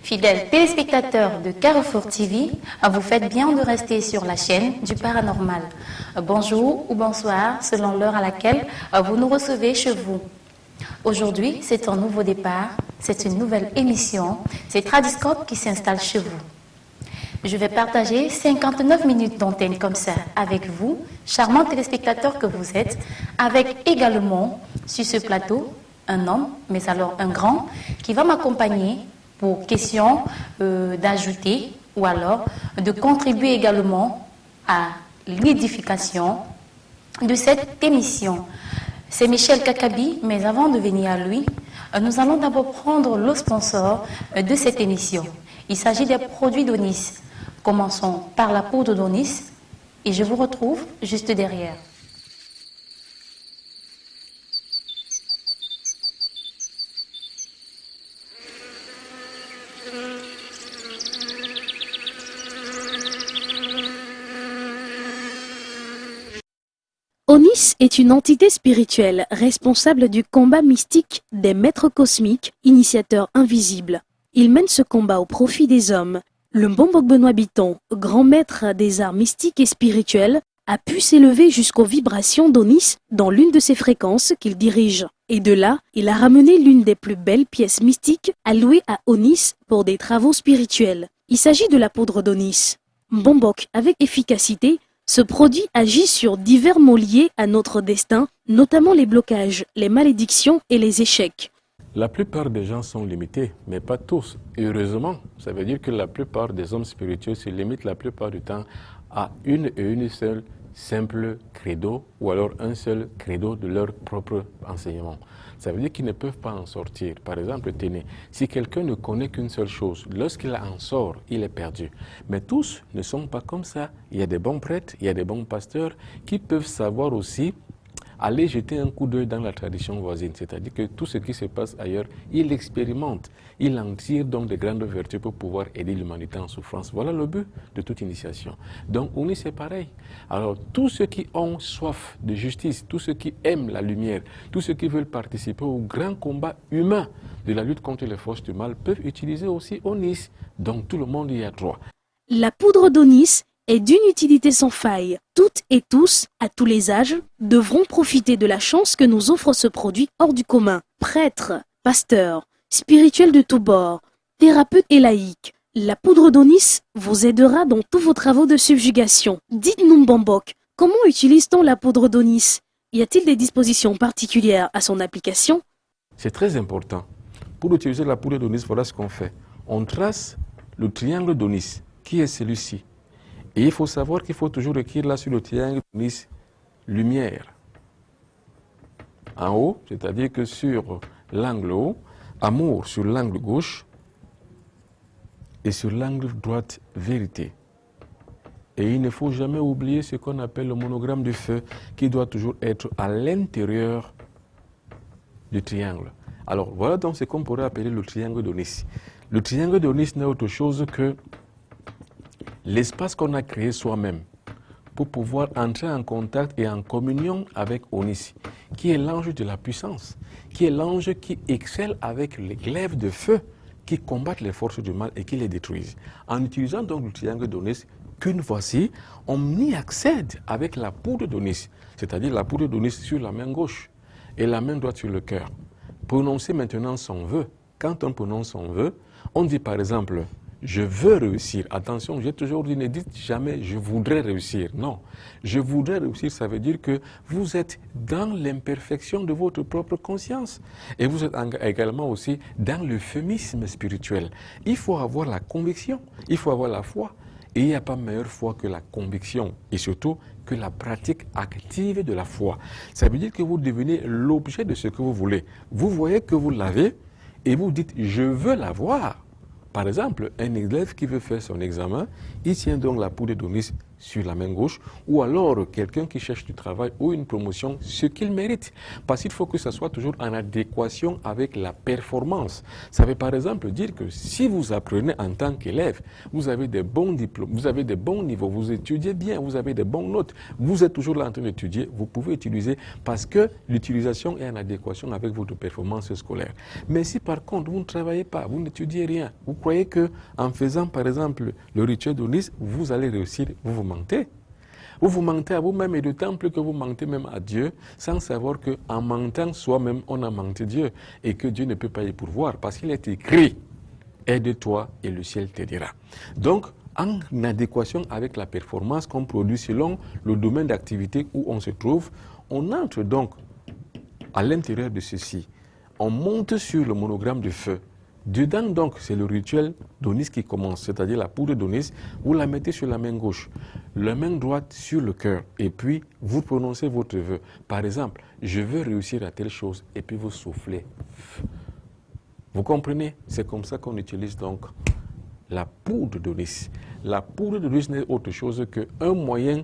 Fidèles téléspectateurs de Carrefour TV, vous faites bien de rester sur la chaîne du paranormal. Bonjour ou bonsoir selon l'heure à laquelle vous nous recevez chez vous. Aujourd'hui, c'est un nouveau départ, c'est une nouvelle émission, c'est Tradiscope qui s'installe chez vous. Je vais partager 59 minutes d'antenne comme ça avec vous, charmants téléspectateurs que vous êtes, avec également sur ce plateau un homme, mais alors un grand, qui va m'accompagner pour question d'ajouter ou alors de contribuer également à l'édification de cette émission. C'est Michel Kakabi, mais avant de venir à lui, nous allons d'abord prendre le sponsor de cette émission. Il s'agit des produits d'Onis. Commençons par la poudre d'Onis et je vous retrouve juste derrière. Onis est une entité spirituelle responsable du combat mystique des maîtres cosmiques, initiateurs invisibles. Il mène ce combat au profit des hommes. Le Mbombok Benoît Biton, grand maître des arts mystiques et spirituels, a pu s'élever jusqu'aux vibrations d'Onis dans l'une de ses fréquences qu'il dirige. Et de là, il a ramené l'une des plus belles pièces mystiques allouées à Onis pour des travaux spirituels. Il s'agit de la poudre d'Onis. Mbombok, avec efficacité, ce produit agit sur divers mots liés à notre destin, notamment les blocages, les malédictions et les échecs. La plupart des gens sont limités, mais pas tous. Et heureusement, ça veut dire que la plupart des hommes spirituels se limitent la plupart du temps à une seule simple credo ou alors un seul credo de leur propre enseignement. Ça veut dire qu'ils ne peuvent pas en sortir. Par exemple, tenez, si quelqu'un ne connaît qu'une seule chose, lorsqu'il en sort, il est perdu. Mais tous ne sont pas comme ça. Il y a des bons prêtres, il y a des bons pasteurs qui peuvent savoir aussi aller jeter un coup d'œil dans la tradition voisine. C'est-à-dire que tout ce qui se passe ailleurs, il l'expérimente. Il en tire donc de grandes vertus pour pouvoir aider l'humanité en souffrance. Voilà le but de toute initiation. Donc, on est c'est pareil. Alors, tous ceux qui ont soif de justice, tous ceux qui aiment la lumière, tous ceux qui veulent participer au grand combat humain de la lutte contre les forces du mal peuvent utiliser aussi Onis. Donc, tout le monde y a droit. La poudre d'Onis est d'une utilité sans faille. Toutes et tous, à tous les âges, devront profiter de la chance que nous offre ce produit hors du commun. Prêtres, pasteurs, spirituels de tous bords, thérapeutes et laïcs, la poudre d'Onis vous aidera dans tous vos travaux de subjugation. Dites-nous Mbombok, comment utilise-t-on la poudre d'Onis? Y a-t-il des dispositions particulières à son application? C'est très important. Pour utiliser la poudre d'Onis, voilà ce qu'on fait. On trace le triangle d'Onis, qui est celui-ci. Et il faut savoir qu'il faut toujours écrire là sur le triangle d'Onis lumière. En haut, c'est-à-dire que sur l'angle haut, amour sur l'angle gauche et sur l'angle droite, vérité. Et il ne faut jamais oublier ce qu'on appelle le monogramme du feu qui doit toujours être à l'intérieur du triangle. Alors voilà donc ce qu'on pourrait appeler le triangle d'Onis. Le triangle d'Onis n'est autre chose que l'espace qu'on a créé soi-même pour pouvoir entrer en contact et en communion avec Onis, qui est l'ange de la puissance, qui est l'ange qui excelle avec les glaives de feu, qui combattent les forces du mal et qui les détruisent. En utilisant donc le triangle d'Onis, qu'une fois-ci, on y accède avec la poudre d'Onis, c'est-à-dire la poudre d'Onis sur la main gauche et la main droite sur le cœur. Prononcer maintenant son vœu. Quand on prononce son vœu, on dit par exemple « je veux réussir ». Attention, j'ai toujours dit, ne dites jamais « je voudrais réussir ». Non, « je voudrais réussir », ça veut dire que vous êtes dans l'imperfection de votre propre conscience. Et vous êtes également aussi dans l'euphémisme spirituel. Il faut avoir la conviction, il faut avoir la foi. Et il n'y a pas meilleure foi que la conviction et surtout que la pratique active de la foi. Ça veut dire que vous devenez l'objet de ce que vous voulez. Vous voyez que vous l'avez et vous dites « je veux l'avoir ». Par exemple, un élève qui veut faire son examen, il tient donc la poudre d'Onis sur la main gauche, ou alors quelqu'un qui cherche du travail ou une promotion, ce qu'il mérite. Parce qu'il faut que ça soit toujours en adéquation avec la performance. Ça veut par exemple dire que si vous apprenez en tant qu'élève, vous avez des bons diplômes, vous avez des bons niveaux, vous étudiez bien, vous avez des bonnes notes, vous êtes toujours là en train d'étudier, vous pouvez utiliser parce que l'utilisation est en adéquation avec votre performance scolaire. Mais si par contre vous ne travaillez pas, vous n'étudiez rien, vous croyez que en faisant par exemple le rituel d'Onis, vous allez réussir, vous vous mentez. Vous vous mentez à vous-même et d'autant plus que vous mentez même à Dieu sans savoir qu'en mentant soi-même, on a menti Dieu et que Dieu ne peut pas y pourvoir parce qu'il est écrit « Aide-toi et le ciel t'aidera ». Donc, en adéquation avec la performance qu'on produit selon le domaine d'activité où on se trouve, on entre donc à l'intérieur de ceci. On monte sur le monogramme de feu. Dedans, donc, c'est le rituel d'Onis qui commence, c'est-à-dire la poudre d'Onis, vous la mettez sur la main gauche, la main droite sur le cœur, et puis vous prononcez votre vœu. Par exemple, je veux réussir à telle chose, et puis vous soufflez. Vous comprenez? C'est comme ça qu'on utilise donc la poudre d'Onis. La poudre d'Onis n'est autre chose qu'un moyen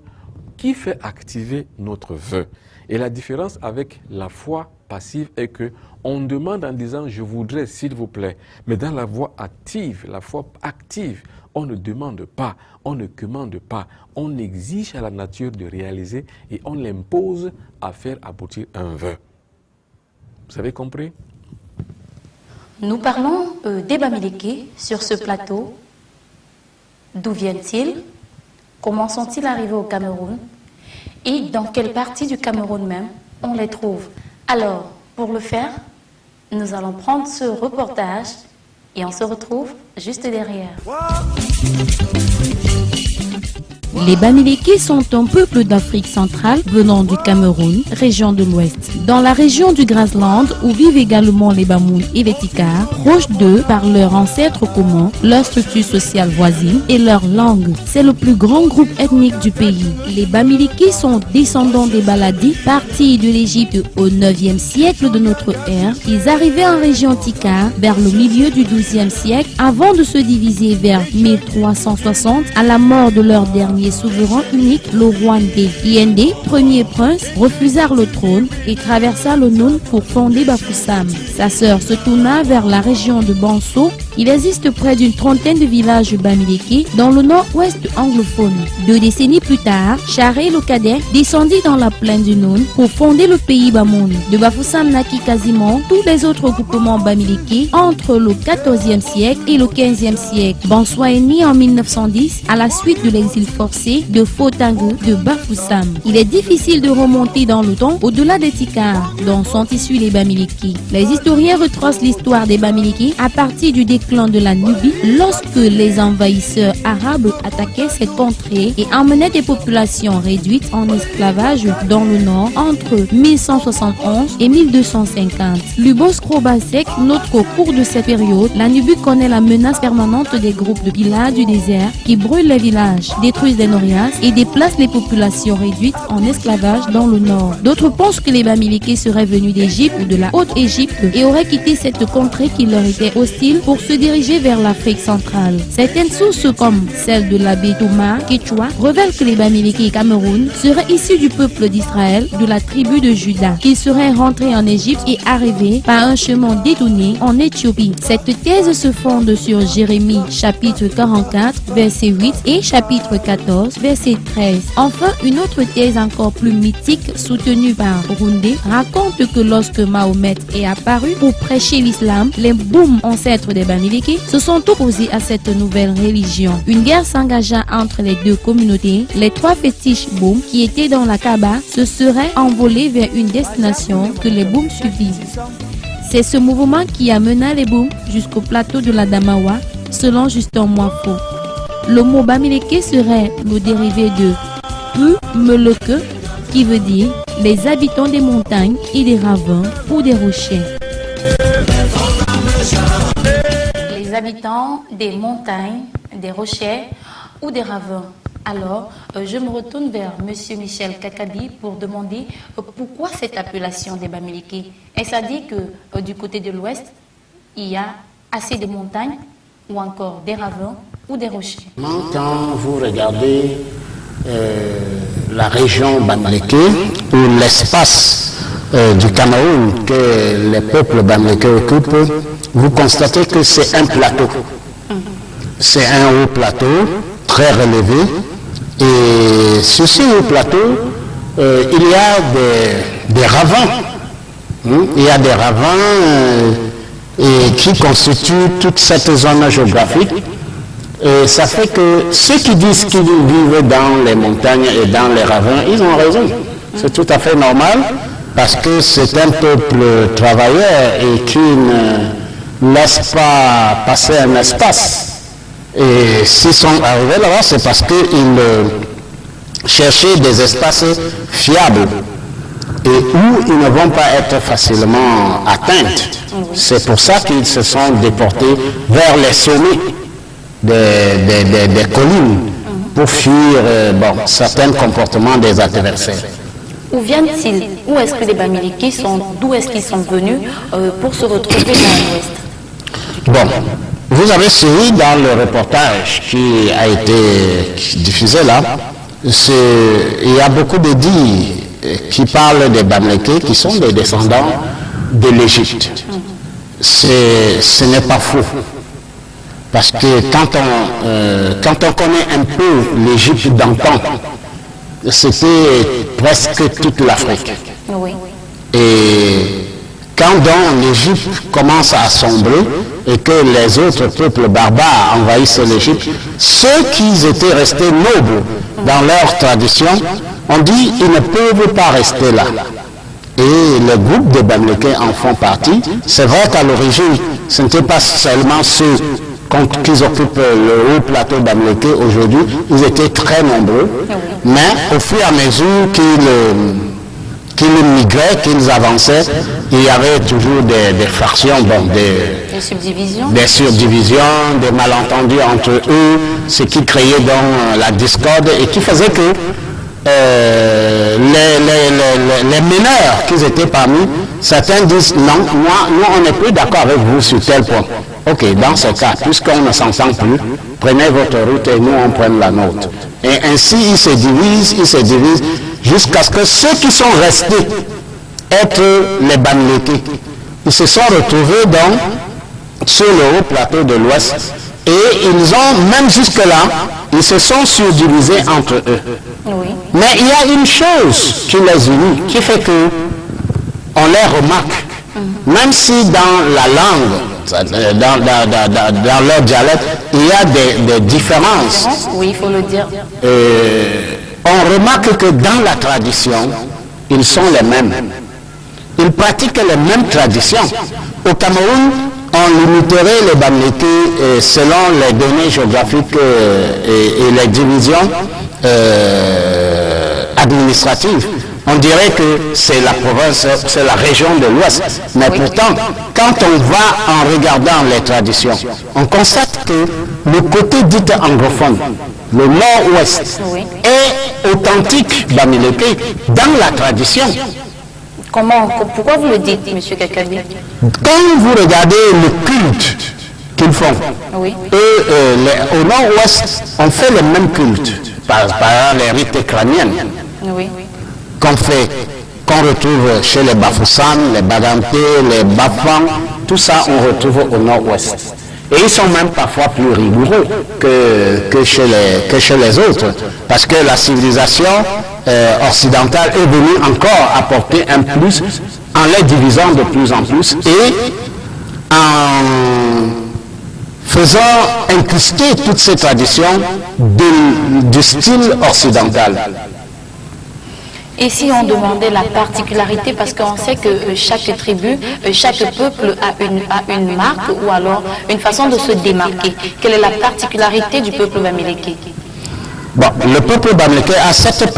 qui fait activer notre vœu. Et la différence avec la foi passive est que on demande en disant « je voudrais, s'il vous plaît ». Mais dans la voie active, la foi active, on ne demande pas, on ne commande pas, on exige à la nature de réaliser et on l'impose à faire aboutir un vœu. Vous avez compris? Nous parlons des Bamileke sur ce plateau. D'où viennent-ils? Comment sont-ils arrivés au Cameroun? Et dans quelle partie du Cameroun même on les trouve? Alors, pour le faire, nous allons prendre ce reportage et on se retrouve juste derrière. Les Bamileke sont un peuple d'Afrique centrale venant du Cameroun, région de l'Ouest. Dans la région du Grassland, où vivent également les Bamoun et les Tikars, proches d'eux par leurs ancêtres communs, leur structure sociale voisine et leur langue. C'est le plus grand groupe ethnique du pays. Les Bamileke sont descendants des Baladi, partis de l'Égypte au 9e siècle de notre ère. Ils arrivaient en région Tikar vers le milieu du 12e siècle avant de se diviser vers 1360 à la mort de leur dernier souverain unique, le roi Ndé. Yende, premier prince, refusa le trône et traversa le Noun pour fonder Bafoussam. Sa sœur se tourna vers la région de Banso. Il existe près d'une trentaine de villages Bamileke dans le nord-ouest anglophone. 2 décennies plus tard, Charé le cadet descendit dans la plaine du Noun pour fonder le pays Bamoun. De Bafoussam naquit quasiment tous les autres groupements Bamileke entre le 14e siècle et le 15e siècle. Banso est né en 1910 à la suite de l'exil forcé de Fotangue de Bafoussam. Il est difficile de remonter dans le temps au-delà des Tikars dont sont issus les Bamileke. Les historiens retracent l'histoire des Bamileke à partir du déclin de la Nubie lorsque les envahisseurs arabes attaquaient cette contrée et emmenaient des populations réduites en esclavage dans le nord entre 1171 et 1250. Lubos Krobasek note qu'au cours de cette période, la Nubie connaît la menace permanente des groupes de pillage du désert qui brûlent les villages, détruisent des norias et déplacent les populations réduites en esclavage dans le nord. D'autres pensent que les Bamileke seraient venus d'Égypte ou de la Haute-Égypte et auraient quitté cette contrée qui leur était hostile pour se diriger vers l'Afrique centrale. Certaines sources comme celle de l'abbé Thomas Quechua révèlent que les Bamileke Cameroun seraient issus du peuple d'Israël, de la tribu de Juda, qu'ils seraient rentrés en Égypte et arrivés par un chemin détourné en Éthiopie. Cette thèse se fonde sur Jérémie chapitre 44 verset 8 et chapitre 14 verset 13. Enfin, une autre thèse encore plus mythique soutenue par Rundé raconte que lorsque Mahomet est apparu pour prêcher l'islam, les Boum, ancêtres des Bamileke, se sont opposés à cette nouvelle religion. Une guerre s'engagea entre les deux communautés. Les 3 fétiches Boum qui étaient dans la Kaaba se seraient envolés vers une destination que les Boum suivirent. C'est ce mouvement qui amena les Boum jusqu'au plateau de la Damawa, selon Justin Moifo. Le mot Bamileke serait le dérivé de Pu-Meleke, qui veut dire les habitants des montagnes et des ravins ou des rochers. Les habitants des montagnes, des rochers ou des ravins. Alors, je me retourne vers M. Michel Kakadi pour demander pourquoi cette appellation des Bamileke. Est-ce à dire que du côté de l'ouest, il y a assez de montagnes ou encore des ravins ou des rochers? Quand vous regardez la région Bamileke, ou l'espace du Cameroun que les peuples Bamileke occupent, vous constatez que c'est un plateau. C'est un haut plateau, très relevé, et sur ce haut plateau, il y a des ravins. Il y a des ravins qui constituent toute cette zone géographique. Et ça fait que ceux qui disent qu'ils vivent dans les montagnes et dans les ravins, ils ont raison. C'est tout à fait normal, parce que c'est un peuple travailleur et qui ne laisse pas passer un espace. Et s'ils sont arrivés là-bas, c'est parce qu'ils cherchaient des espaces fiables et où ils ne vont pas être facilement atteints. C'est pour ça qu'ils se sont déportés vers les sommets des collines pour fuir certains comportements des adversaires. Où viennent-ils? Où est-ce que les Bamileke sont? D'où est-ce qu'ils sont venus pour se retrouver dans l'ouest? Bon, vous avez suivi dans le reportage qui a été diffusé là, il y a beaucoup de dits qui parlent des Bamileke qui sont des descendants de l'Égypte. Ce n'est pas faux. Parce que quand on connaît un peu l'Égypte d'antan, c'était presque toute l'Afrique. Oui. Et quand donc l'Égypte commence à sombrer et que les autres peuples barbares envahissent l'Égypte, ceux qui étaient restés nobles dans leur tradition, on dit qu'ils ne peuvent pas rester là. Et le groupe des Bamileke en font partie. C'est vrai qu'à l'origine, ce n'était pas seulement ceux qui occupent le haut plateau Bamileke aujourd'hui, ils étaient très nombreux, mais au fur et à mesure qu'ils migraient, qu'ils avançaient, il y avait toujours des fractions, des subdivisions, des malentendus entre eux, ce qui créait donc la discorde et qui faisait que les meneurs qui étaient parmi, certains disent non, nous on n'est plus d'accord avec vous sur tel point. Ok, dans ce cas, puisqu'on ne s'entend plus, prenez votre route et nous on prend la nôtre. Et ainsi ils se divisent, jusqu'à ce que ceux qui sont restés être les Bamileke, ils se sont retrouvés sur le haut plateau de l'Ouest et ils ont, même jusque-là, ils se sont subdivisés entre eux. Oui. Mais il y a une chose qui les unit, qui fait que on les remarque, même si dans la langue, dans leur dialecte, il y a des différences. Oui, il faut le dire. On remarque que dans la tradition, ils sont les mêmes. Ils pratiquent les mêmes traditions. Au Cameroun, on limiterait les Bamileke selon les données géographiques et les divisions administratives. On dirait que c'est la province, c'est la région de l'Ouest. Mais pourtant, quand on va en regardant les traditions, on constate que le côté dit anglophone, le nord-ouest, est authentique Bamileke dans la tradition. Pourquoi vous le dites, M. Kakabi? Quand vous regardez le culte qu'ils font, et au nord-ouest, on fait le même culte, par exemple les rites crâniennes, qu'on retrouve chez les Bafoussam, les Baganté, les Bafang, tout ça on retrouve au nord-ouest. Et ils sont même parfois plus rigoureux que chez les autres, parce que la civilisation occidentale est venue encore apporter un plus en les divisant de plus en plus et en faisant incruster toutes ces traditions du style occidental. Et si on demandait la particularité, parce qu'on sait que chaque tribu, chaque peuple a une marque ou alors une façon de se démarquer. Quelle est la particularité du peuple Bamileke? Bon, le peuple Bamileke a cette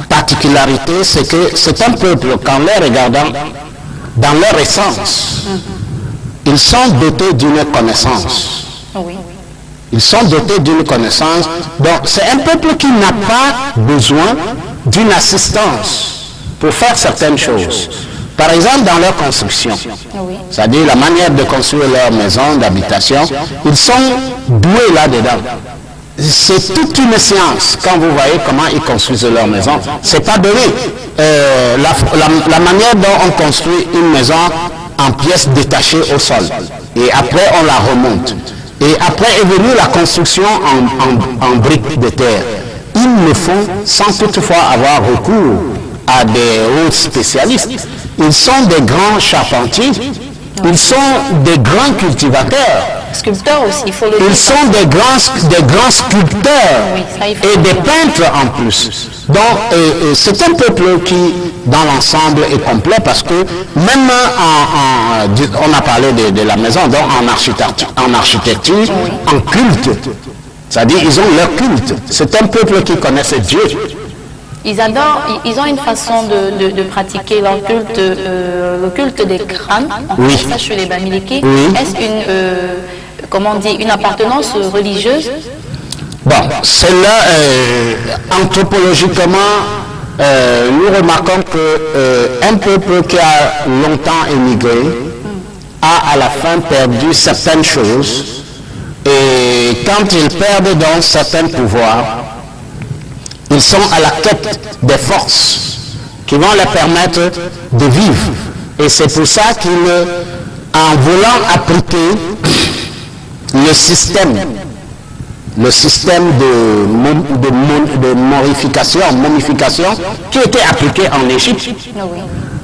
particularité, c'est que c'est un peuple, qu'en les regardant dans leur essence, ils sont dotés d'une connaissance. Oui. Ils sont dotés d'une connaissance. Donc, c'est un peuple qui n'a pas besoin d'une assistance pour faire certaines choses. Par exemple, dans leur construction, c'est-à-dire la manière de construire leur maison d'habitation, ils sont doués là-dedans. c'est toute une science quand vous voyez comment ils construisent leur maison. C'est pas donné. La manière dont on construit une maison en pièces détachées au sol. Et après, on la remonte. Et après est venue la construction en briques de terre. Ils le font sans toutefois avoir recours à des hauts spécialistes. Ils sont des grands charpentiers. Ils sont des grands cultivateurs. Sculpteurs aussi, il faut le dire. Ils sont des grands sculpteurs Oui, ça, il faut et le des dire. peintres en plus. Donc, c'est un peuple qui, dans l'ensemble, est complet parce que même on a parlé de la maison, donc en architecture, en culte, c'est-à-dire ils ont leur culte. C'est un peuple qui connaissent Dieu. Ils ont une façon de pratiquer leur culte, le culte des crânes. On Oui. fait ça chez les Bamileke. Oui. Est-ce comment on dit, une appartenance religieuse? Bon, cela, anthropologiquement, nous remarquons qu'un peuple qui a longtemps émigré a à la fin perdu certaines choses. Et quand ils perdent donc certains pouvoirs, ils sont à la quête des forces qui vont leur permettre de vivre. Et c'est pour ça qu'ils, en voulant appliquer le système de momification qui était appliqué en Égypte, Oui.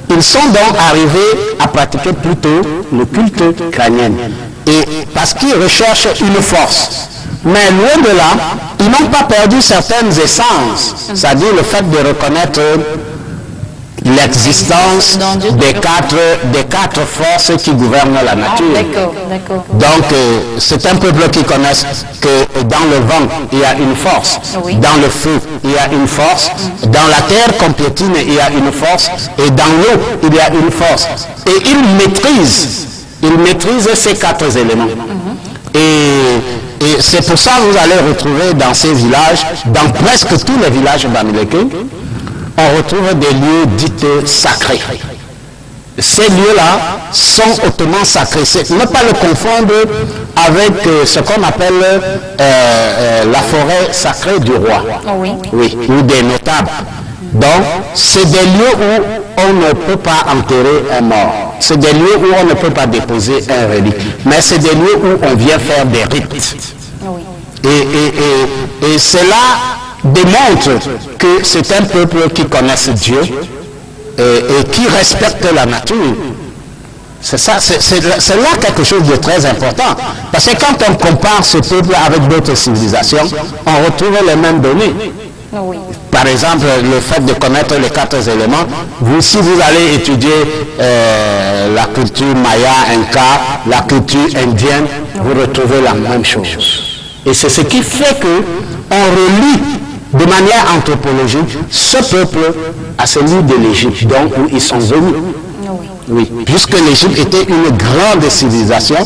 ils sont donc arrivés à pratiquer plutôt le culte crânien. Et parce qu'ils recherchent une force. Mais loin de là, ils n'ont pas perdu certaines essences, c'est-à-dire le fait de reconnaître l'existence des quatre forces qui gouvernent la nature. D'accord, d'accord. Donc, c'est un peuple qui connaît que dans le vent, il y a une force. Oui. Dans le feu, il y a une force. Dans la terre qu'on piétine, il y a une force. Et dans l'eau, il y a une force. Et il maîtrise ces quatre éléments. Et c'est pour ça que vous allez retrouver dans ces villages, dans presque tous les villages bamileke, on retrouve des lieux dits sacrés. Ces lieux-là sont hautement sacrés. Ne pas le confondre avec ce qu'on appelle la forêt sacrée du roi. Oui. Oui, ou des notables. Donc, c'est des lieux où on ne peut pas enterrer un mort. C'est des lieux où on ne peut pas déposer un relique. Mais c'est des lieux où on vient faire des rites. Oui. Et cela démontre que c'est un peuple qui connaisse Dieu et qui respecte la nature. C'est ça, c'est là quelque chose de très important. Parce que quand on compare ce peuple avec d'autres civilisations, on retrouve les mêmes données. Oui. Par exemple, le fait de connaître les quatre éléments, si vous allez étudier la culture maya, inca, la culture indienne, vous retrouvez la même chose. Et c'est ce qui fait que on relie de manière anthropologique ce peuple à celui de l'Égypte, donc où ils sont venus. Oui, puisque l'Égypte était une grande civilisation,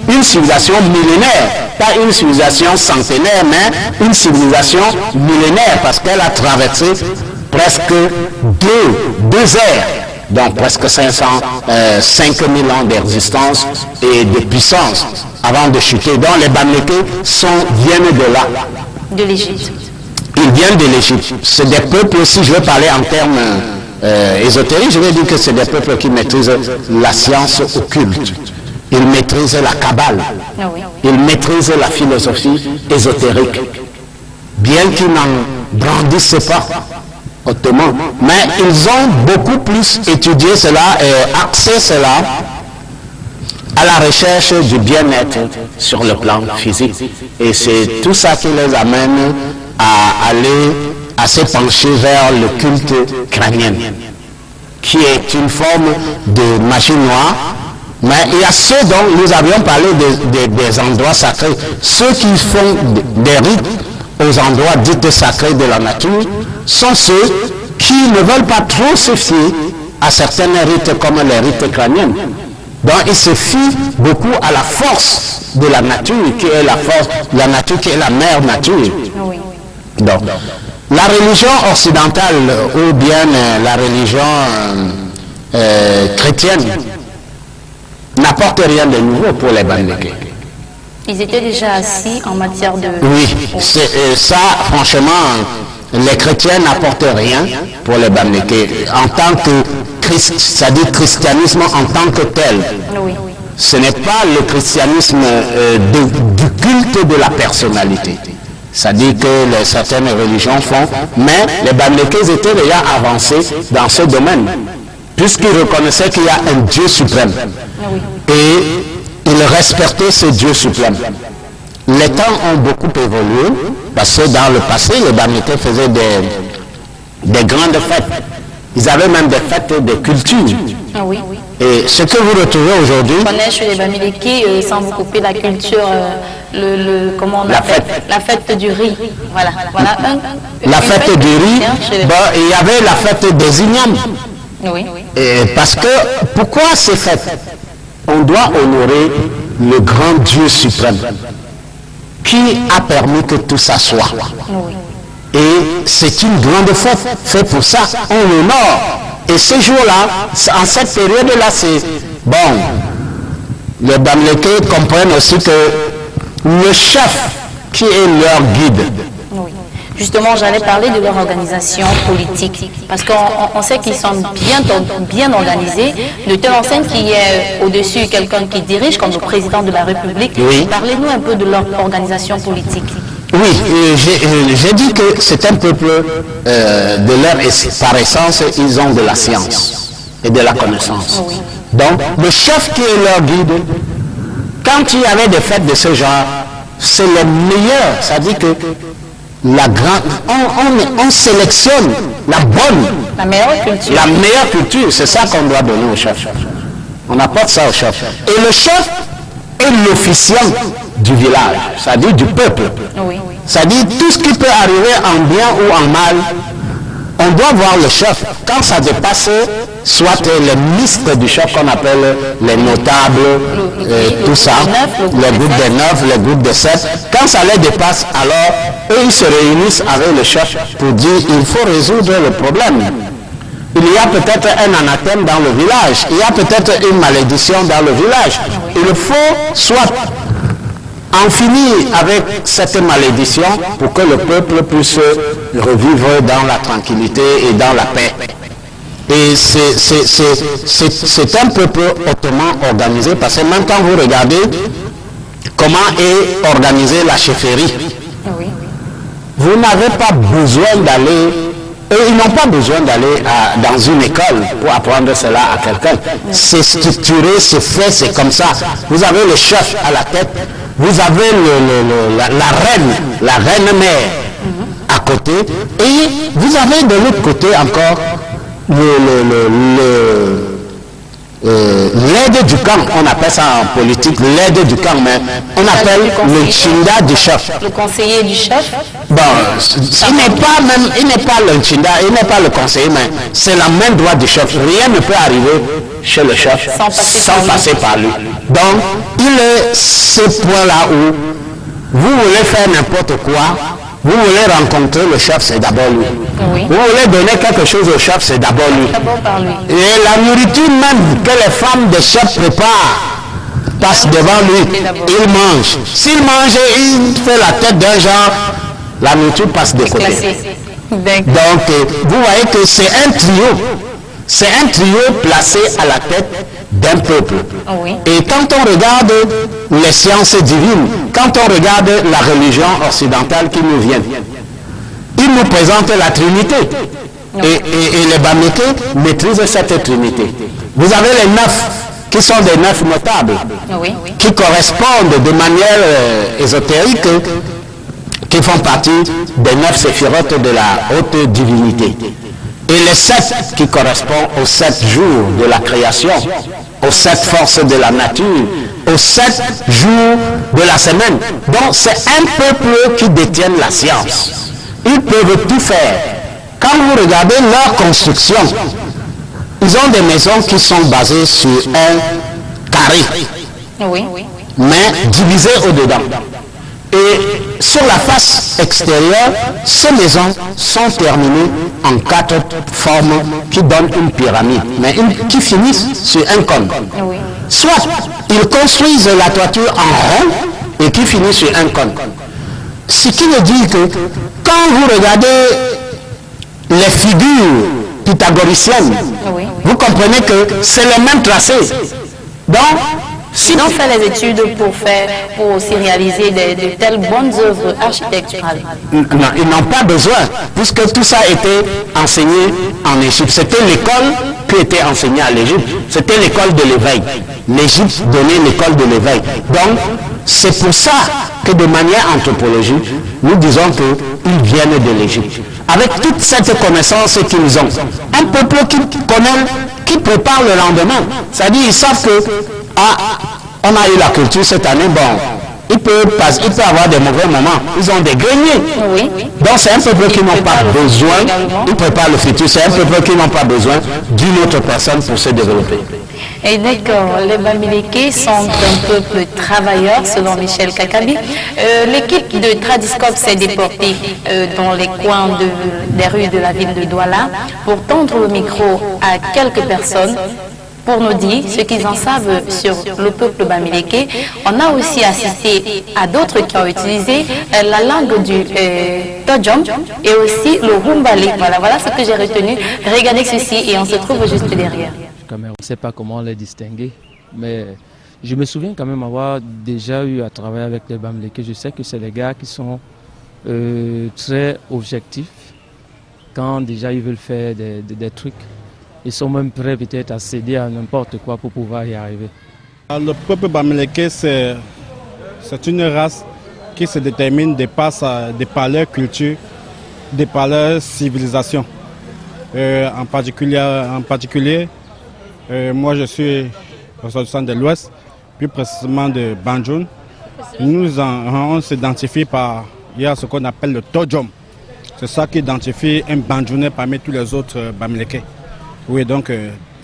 une civilisation millénaire, pas une civilisation centenaire, mais une civilisation millénaire, parce qu'elle a traversé presque deux ères, donc presque 5000 ans d'existence et de puissance avant de chuter. Donc les Bamileke viennent de là. De l'Égypte. Ils viennent de l'Égypte. C'est des peuples, si je veux parler en termes ésotériques, je vais dire que c'est des peuples qui maîtrisent la science occulte. Ils maîtrisent la Kabbale. Ils maîtrisent la philosophie ésotérique. Bien qu'ils n'en brandissent pas hautement. Mais ils ont beaucoup plus étudié cela et axé cela à la recherche du bien-être sur le plan physique. Et c'est tout ça qui les amène à se pencher vers le culte crânien, qui est une forme de magie noire. Mais il y a ceux dont nous avions parlé des endroits sacrés, ceux qui font des rites aux endroits dits sacrés de la nature, sont ceux qui ne veulent pas trop se fier à certains rites comme les rites crâniens. Donc ils se fient beaucoup à la force de la nature, qui est la force, la nature qui est la mère nature. Oui. Donc, la religion occidentale ou bien la religion chrétienne n'apporte rien de nouveau pour les Bamileke. Ils étaient déjà assis en matière de... Oui, ça, franchement, les chrétiens n'apportent rien pour les Bamileke. En tant que c'est-à-dire christianisme en tant que tel. Oui. Ce n'est pas le christianisme du culte de la personnalité. C'est-à-dire que certaines religions font, mais les Bamileke étaient déjà avancés dans ce domaine, puisqu'ils reconnaissaient qu'il y a un Dieu suprême. Oui. Et ils respectaient ce Dieu suprême. Les temps ont beaucoup évolué, parce que dans le passé, les Bamileke faisaient des grandes fêtes. Ils avaient même des fêtes de culture. Ah oui. Et ce que vous retrouvez aujourd'hui... On connaît chez les Bamileke, sans vous couper la culture, comment on la appelle fête. La fête du riz. Voilà. La fête du riz, il y avait la fête des ignames. Oui. Et parce que, pourquoi ces fêtes? On doit honorer le grand Dieu suprême qui a permis que tout ça soit. Oui. Et c'est une grande fête, fait pour ça, on l'honore. Et ce jour-là, en cette période-là, c'est bon. Les Bamileke comprennent aussi que le chef qui est leur guide. Oui. Justement, j'allais parler de leur organisation politique, parce qu'on sait qu'ils sont bien organisés, de telle enseigne qu'il y ait au-dessus quelqu'un qui dirige, comme le président de la République. Oui. Parlez-nous un peu de leur organisation politique. Oui, j'ai dit que c'est un peuple par essence, ils ont de la science et de la connaissance. Oui. Donc, le chef qui est leur guide, quand il y avait des fêtes de ce genre, c'est le meilleur, c'est-à-dire que on sélectionne la bonne, la meilleure culture. La meilleure culture, c'est ça qu'on doit donner au chef. On apporte ça au chef. Et le chef est l'officiant du village, c'est-à-dire du peuple. Oui. C'est-à-dire tout ce qui peut arriver en bien ou en mal, on doit voir le chef. Quand ça dépasse, soit les ministres du chef qu'on appelle les notables, tout ça, les groupes des 9, les groupes des 7, quand ça les dépasse, alors eux ils se réunissent avec le chef pour dire il faut résoudre le problème. Il y a peut-être un anathème dans le village, il y a peut-être une malédiction dans le village. Il faut soit en finir avec cette malédiction pour que le peuple puisse revivre dans la tranquillité et dans la paix. Et c'est un peuple hautement organisé, parce que même quand vous regardez comment est organisée la chefferie, Oui. vous n'avez pas besoin d'aller, ils n'ont pas besoin d'aller dans une école pour apprendre cela à quelqu'un. C'est structuré, c'est fait, c'est comme ça. Vous avez le chef à la tête, vous avez la reine mère à côté, et vous avez de l'autre côté encore l'aide du camp, on appelle ça en politique l'aide du camp, mais on appelle le chinda du chef. Le conseiller du chef. Bon, il n'est pas le chinda, il n'est pas le conseiller, mais c'est la main droite du chef. Rien ne peut arriver chez le chef sans passer par lui. Donc, il est ce point-là où vous voulez faire n'importe quoi, vous voulez rencontrer le chef, c'est d'abord lui. Oui. Vous voulez donner quelque chose au chef, c'est d'abord lui. D'abord par lui. Et la nourriture même que les femmes de chef préparent passe devant lui. Il mange. S'il mange, il fait la tête d'un genre, la nourriture passe de côté. Donc, vous voyez que c'est un trio. C'est un trio placé à la tête d'un peuple. Oui. Et quand on regarde les sciences divines, quand on regarde la religion occidentale qui nous vient, il nous présente la Trinité. Et les Bamileke maîtrisent cette Trinité. Vous avez les 9 qui sont des 9 notables, Oui. qui correspondent de manière ésotérique, qui font partie des 9 séphirotes de la haute divinité. Et les 7 qui correspondent aux 7 jours de la création, aux 7 forces de la nature, aux 7 jours de la semaine. Donc c'est un peuple qui détient la science. Ils peuvent tout faire. Quand vous regardez leur construction, ils ont des maisons qui sont basées sur un carré, Oui. mais divisées au-dedans. Et sur la face extérieure, ces maisons sont terminées en 4 formes qui donnent une pyramide, mais qui finissent sur un cône. Oui. Soit ils construisent la toiture en rond, et qui finit sur un con. Ce qui veut dire que quand vous regardez les figures pythagoriciennes, Oui. vous comprenez que c'est le même tracé. Donc, si Ils ont fait les études pour aussi réaliser de telles bonnes œuvres architecturales. non, ils n'ont pas besoin, puisque tout ça a été enseigné en Égypte. C'était l'école qui était enseignée à l'Égypte. C'était l'école de l'éveil. L'Égypte donnait l'école de l'éveil. Donc, c'est pour ça que de manière anthropologique, nous disons qu'ils viennent de l'Égypte. Avec toute cette connaissance qu'ils ont. Un peuple qui connaît, qui prépare le lendemain. C'est-à-dire, ils savent que on a eu la culture cette année, bon, il peut avoir des mauvais moments. Ils ont des greniers. Oui. Donc c'est un peuple qui n'ont pas besoin, ils préparent le futur, c'est un peuple qui n'ont pas besoin d'une autre personne pour se développer. Et d'accord, les Bamileke sont un peuple travailleur, selon Michel Kakabi. L'équipe de Tradiscope s'est déportée dans les coins des rues de la ville de Douala pour tendre le micro à quelques personnes pour nous dire ce qu'ils en savent sur le peuple Bamileke. On a aussi assisté à d'autres qui ont utilisé la langue du Tojom et aussi le Rumbali. Voilà ce que j'ai retenu. Regardez ceci et on se trouve juste derrière. On ne sait pas comment les distinguer, mais je me souviens quand même avoir déjà eu à travailler avec les Bamileke. Je sais que c'est des gars qui sont très objectifs quand déjà ils veulent faire des trucs. Ils sont même prêts peut-être à céder à n'importe quoi pour pouvoir y arriver. Le peuple Bamileke, c'est une race qui se détermine de par leur culture, de par leur civilisation. En particulier, moi je suis ressortissant de l'Ouest, plus précisément de Banjoun. On s'identifie par ce qu'on appelle le Tojom. C'est ça qui identifie un Banjounais parmi tous les autres Bamileke. Oui, donc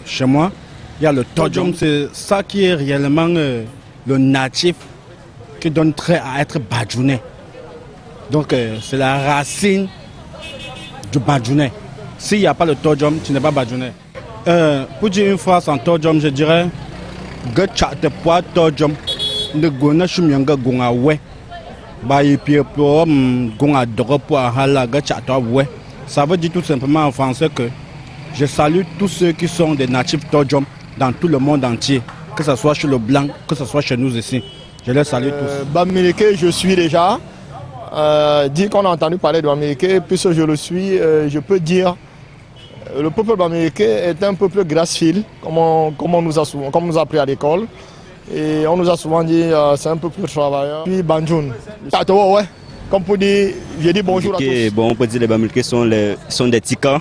chez moi, il y a le Tojom, c'est ça qui est réellement le natif qui donne trait à être Badjounais. Donc c'est la racine du Badjounais. S'il n'y a pas le Tojom, tu n'es pas Badjounais. Pour dire une phrase en Tojom, je dirais Gachate poa Tojom, ne gona shumyanga gonga we. Bayi pie po gonga doro po hala gachate we. Ça veut dire tout simplement en français que je salue tous ceux qui sont des natifs Tojom dans tout le monde entier, que ce soit chez le blanc, que ce soit chez nous ici. Je les salue tous. Bamileke, je suis déjà. Dire qu'on a entendu parler de Bamileke, puisque je le suis, je peux dire le peuple Bamileke est un peuple graceful, comme on nous a appris à l'école. Et on nous a souvent dit c'est un peuple travailleur. Puis Banjoun. Comme pour dire, j'ai dit bonjour à tous. Bon, on peut dire que les Bamileke sont des tika.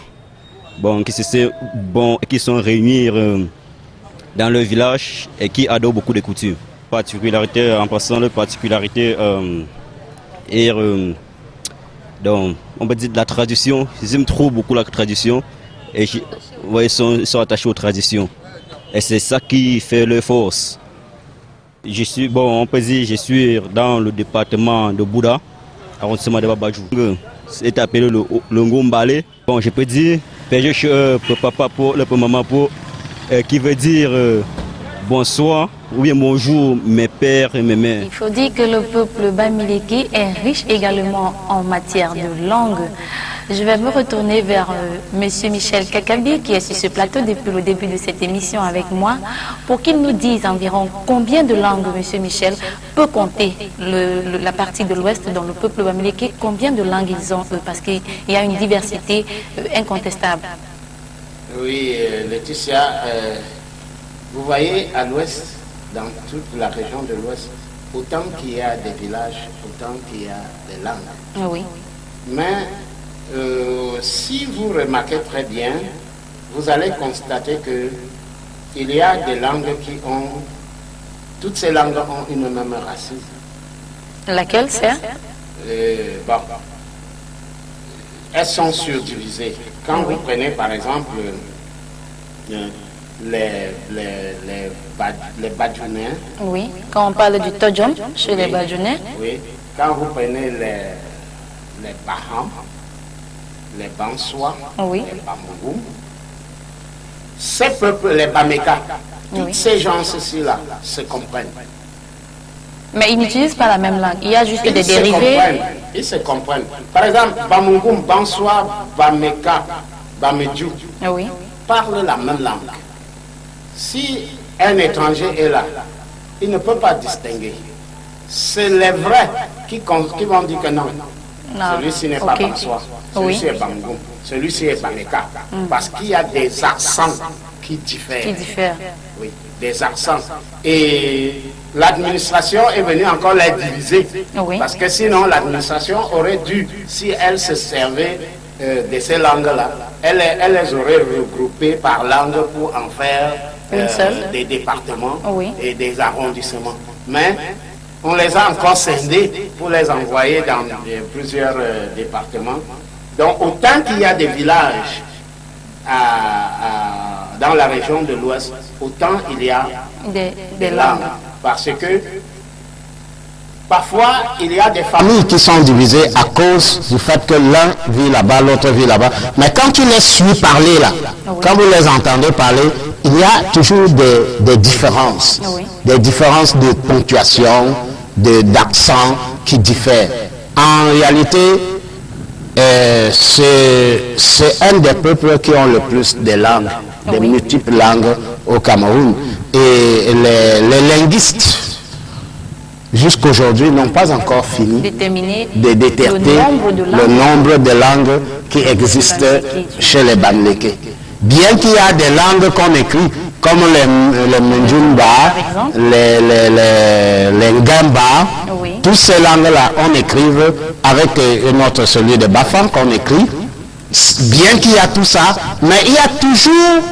Bon, qui sont réunis dans le village et qui adorent beaucoup de coutumes. Particularité, en passant de particularité donc, on peut dire de la tradition. Ils aiment trop beaucoup la tradition et ils sont attachés aux traditions. Et c'est ça qui fait leur force. On peut dire je suis dans le département de Bouddha, arrondissement de Babadjou. C'est appelé le Ngombale. Bon, je peux dire pour papa, pour maman, qui veut dire bonsoir ou bien bonjour mes pères et mes mères. Il faut dire que le peuple Bamileke est riche également en matière de langue. Je vais me retourner vers Monsieur Michel Kakabi qui est sur ce plateau depuis le début de cette émission avec moi pour qu'il nous dise environ combien de langues Monsieur Michel peut compter la partie de l'Ouest dans le peuple Bamileke, combien de langues ils ont eux, parce qu'il y a une diversité incontestable. Oui, Laetitia, vous voyez à l'Ouest, dans toute la région de l'Ouest, autant qu'il y a des villages, autant qu'il y a des langues. Oui. Mais si vous remarquez très bien, vous allez constater qu'il y a des langues toutes ces langues ont une même racine. Laquelle c'est? Bon, elles sont surdivisées. Quand vous prenez par exemple les Badjounais. Oui, quand on parle du Tojom chez les Badjounais. Oui, quand vous prenez les Baham, les Bansois, oui, les Bambougou, ces peuples, les Bameka, tous ces gens-ci là se comprennent. Mais ils n'utilisent pas la même langue. Il y a juste des Ils se dérivés. comprennent. Ils se comprennent. Par exemple, Bamungum, Bansoa, Bameka, Bamedju Oui. parlent la même langue. Si un étranger est là, il ne peut pas distinguer. C'est les vrais qui vont dire que non. Non. Celui-ci n'est pas Ok. Bansoa, celui-ci Oui. est Bamungum, celui-ci est Bameka. Parce qu'il y a des accents qui diffèrent. Qui diffèrent. Oui, des accents. Et l'administration est venue encore les diviser. Oui. Parce que sinon, l'administration aurait dû, si elle se servait de ces langues-là, elle les aurait regroupées par langue pour en faire Une seule. des départements Oui. et des arrondissements. Mais on les a encore scindés pour les envoyer dans plusieurs départements. Donc, autant qu'il y a des villages dans la région de l'Ouest, autant il y a Des langues. langues. Parce que parfois, il y a des familles Familles qui sont divisées à cause du fait que l'un vit là-bas, l'autre vit là-bas. Mais quand tu les suis parler là, quand vous les entendez parler, il y a toujours des différences. Oui. Des différences de ponctuation, d'accent qui diffèrent. En réalité, c'est un des peuples qui ont le plus de langues, de Oui. multiples langues au Cameroun. Et les linguistes, jusqu'aujourd'hui, n'ont pas encore fini Déterminer de détecter le nombre de langues qui existent chez les Bamileke. Bien qu'il y a des langues qu'on écrit, comme les Mendjumba, exemple. les Ngamba, Oui. toutes ces langues-là, on écrive avec notre celui de Bafang qu'on écrit. Bien qu'il y a tout ça, mais il y a toujours,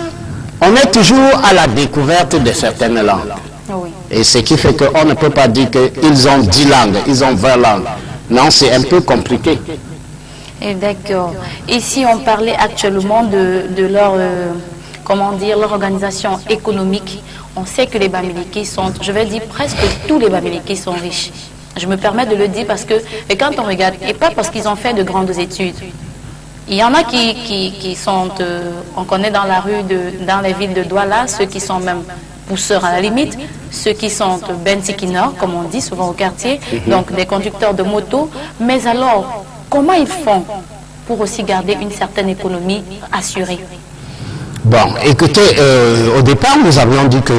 on est toujours à la découverte de certaines langues. Oui. Et ce qui fait qu'on ne peut pas dire qu'ils ont 10 langues, ils ont 20 langues. Non, c'est un peu compliqué. Et d'accord. Ici, on parlait actuellement de leur, comment dire, leur organisation économique. On sait que les Bamileke sont, je vais dire presque tous les Bamileke sont riches. Je me permets de le dire parce que, et quand on regarde, et pas parce qu'ils ont fait de grandes études. Il y en a qui sont, on connaît dans la rue, dans les villes de Douala, ceux qui sont même pousseurs à la limite, ceux qui sont bensikineurs, comme on dit souvent au quartier, donc des conducteurs de moto. Mais alors, comment ils font pour aussi garder une certaine économie assurée? Bon, écoutez, au départ, nous avions dit que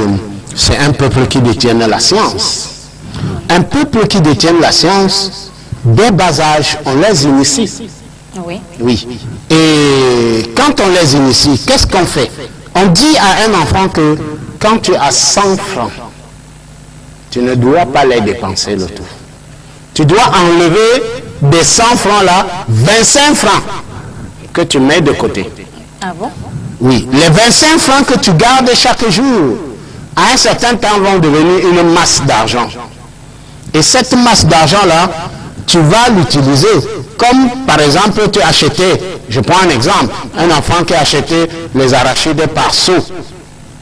c'est un peuple qui détient la science. Un peuple qui détient la science, dès bas âge, on les initie. Oui. Oui. Et quand on les initie, qu'est-ce qu'on fait? On dit à un enfant que quand tu as 100 francs, tu ne dois pas les dépenser le tout. Tu dois enlever des 100 francs là, 25 francs que tu mets de côté. Ah bon? Oui, les 25 francs que tu gardes chaque jour, à un certain temps vont devenir une masse d'argent. Et cette masse d'argent-là, tu vas l'utiliser. Comme par exemple, tu achetais, je prends un exemple, un enfant qui a acheté les arachides par seau,